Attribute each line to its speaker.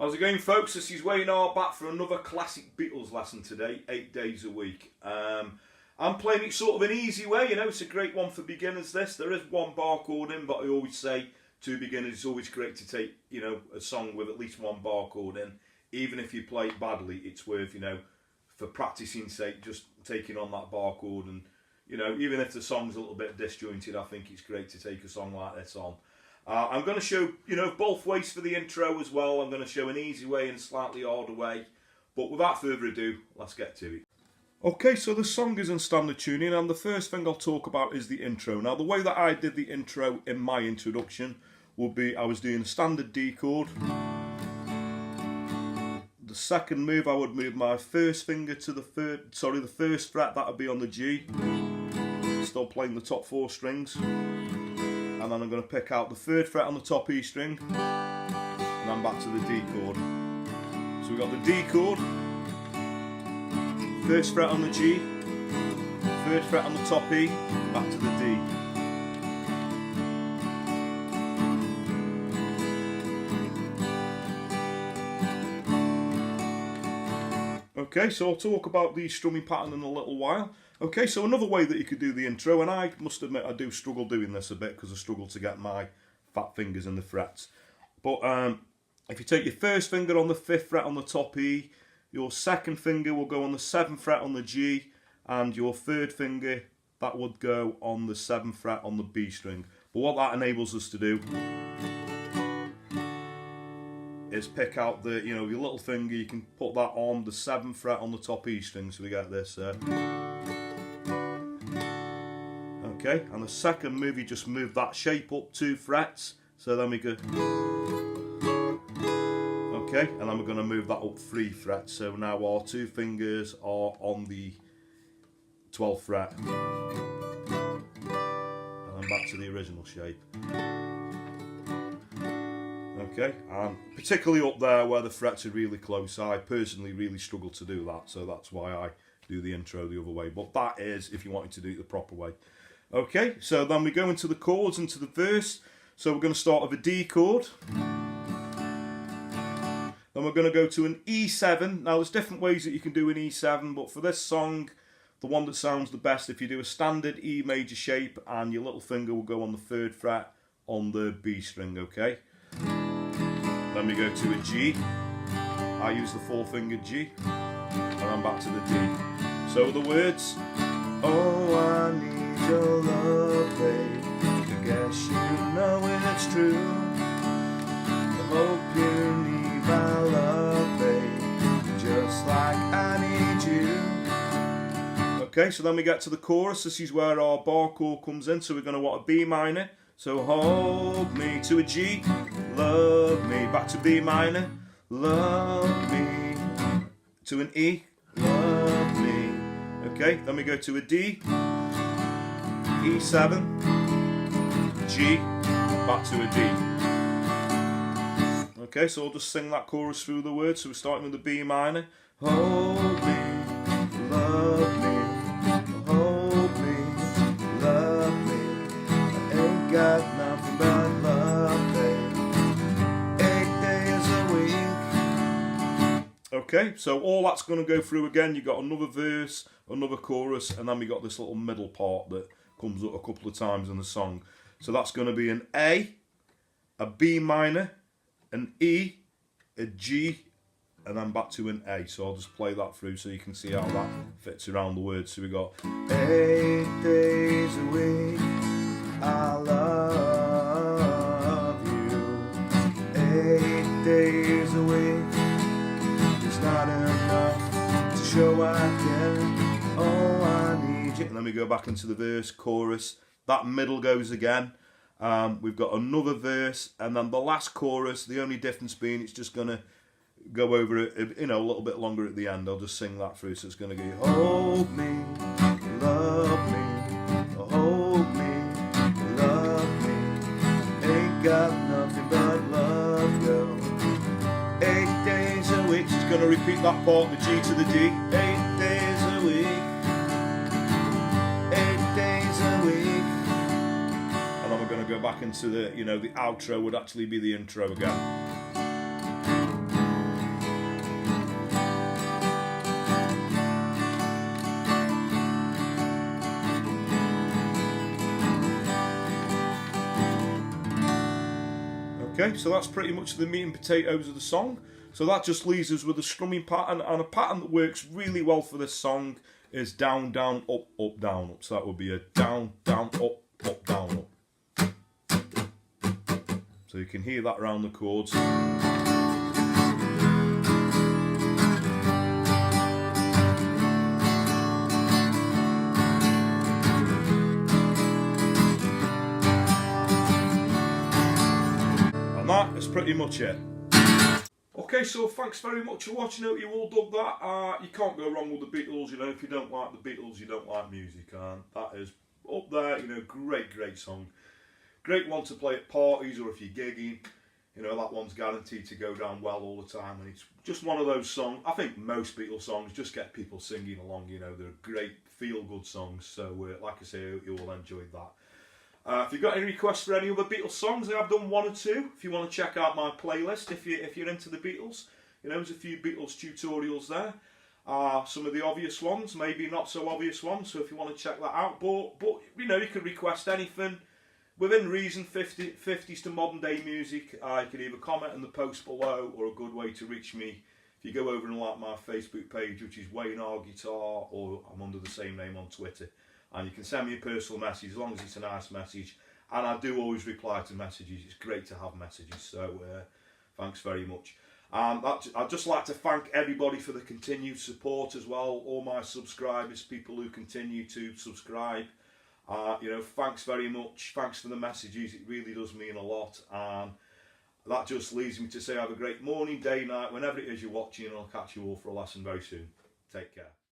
Speaker 1: How's it going, folks? This is Wayne R back for another classic Beatles lesson today, 8 days a week. I'm playing it sort of an easy way, you know, it's a great one for beginners this. There is one bar chord in, but I always say to beginners it's always great to take, you know, a song with at least one bar chord in. Even if you play it badly, it's worth, you know, for practicing sake, just taking on that bar chord. And, you know, even if the song's a little bit disjointed, I think it's great to take a song like this on. I'm going to show, you know, both ways for the intro as well. I'm going to show an easy way and a slightly harder way. But without further ado, let's get to it. Okay, so the song is in standard tuning, and the first thing I'll talk about is the intro. Now, the way that I did the intro in my introduction would be I was doing a standard D chord. The second move, I would move my first finger to the first fret, that would be on the G. Still playing the top 4 strings. And then I'm going to pick out the 3rd fret on the top E string, and I'm back to the D chord. So we've got the D chord, 1st fret on the G, 3rd fret on the top E, back to the D. Okay, so I'll talk about the strumming pattern in a little while. Okay, so another way that you could do the intro, and I must admit I do struggle doing this a bit because I struggle to get my fat fingers in the frets. But if you take your 1st finger on the 5th fret on the top E, your 2nd finger will go on the 7th fret on the G, and your 3rd finger, that would go on the 7th fret on the B string. But what that enables us to do is pick out the, you know, your little finger, you can put that on the 7th fret on the top E string, so we get this. Okay, and the second move, you just move that shape up 2 frets, so then we go. Okay, and then we're going to move that up 3 frets, so now our 2 fingers are on the 12th fret. And then back to the original shape. Okay, and particularly up there where the frets are really close, I personally really struggle to do that, so that's why I do the intro the other way. But that is if you wanted to do it the proper way. Okay, so then we go into the chords, into the verse. So we're going to start with a D chord. Then we're going to go to an E7. Now there's different ways that you can do an E7, but for this song, the one that sounds the best, if you do a standard E major shape and your little finger will go on the 3rd fret on the B string, okay? Then we go to a G. I use the 4-finger G. And then back to the D. So the words, oh, I need your love, babe. I guess you know it's true. I hope you need my love, babe, just like I need you. Okay, so then we get to the chorus. This is where our bar chord comes in. So we're going to want a B minor. So hold me to a G, love me, back to B minor, love me, to an E, love me. Okay, then we go to a D, E7, G, back to a D. Okay, so I'll just sing that chorus through the words. So we're starting with the B minor. Hold me, love me, hold me, love me. I ain't got nothing but love, babe. 8 days a week. Okay, so all that's going to go through again. You've got another verse, another chorus, and then we got this little middle part that comes up a couple of times in the song. So that's going to be an A, a B minor, an E, a G, and then back to an A. So I'll just play that through so you can see how that fits around the words. So we got 8 days a week, I love you. 8 days a week, it's not enough to show I care. Oh, I need you. And then we go back into the verse, chorus. That middle goes again. We've got another verse, and then the last chorus. The only difference being it's just going to go over it, you know, a little bit longer at the end. I'll just sing that through. So it's going to go, hold me, love me, hold me, love me. Ain't got nothing but love, girl. 8 days a week. She's going to repeat that part, the G to the D. 8 days a week. 8 days a week. And then we're going to go back into the, you know, the outro would actually be the intro again. Okay, so that's pretty much the meat and potatoes of the song. So that just leaves us with a strumming pattern, and a pattern that works really well for this song is down, down, up, up, down, up. So that would be a down, down, up, down, up. So you can hear that around the chords. And that is pretty much it. Okay, so thanks very much for watching. I hope you all dug that. You can't go wrong with the Beatles, you know. If you don't like the Beatles, you don't like music. And that is up there, you know, great song. Great one to play at parties or if you're gigging. You know, that one's guaranteed to go down well all the time. And it's just one of those songs. I think most Beatles songs just get people singing along, you know. They're great feel-good songs. So, like I say, I hope you all enjoyed that. If you've got any requests for any other Beatles songs, I've done one or two. If you want to check out my playlist, if you're into the Beatles, you know, there's a few Beatles tutorials there. Some of the obvious ones, maybe not so obvious ones. So if you want to check that out, but you know, you can request anything within reason. 50s to modern day music. You can either comment in the post below, or a good way to reach me if you go over and like my Facebook page, which is Wayne R Guitar, or I'm under the same name on Twitter. And you can send me a personal message as long as it's a nice message. And I do always reply to messages. It's great to have messages. So thanks very much. I'd just like to thank everybody for the continued support as well. All my subscribers, people who continue to subscribe. You know, thanks very much. Thanks for the messages. It really does mean a lot. And that just leaves me to say have a great morning, day, night, whenever it is you're watching. And I'll catch you all for a lesson very soon. Take care.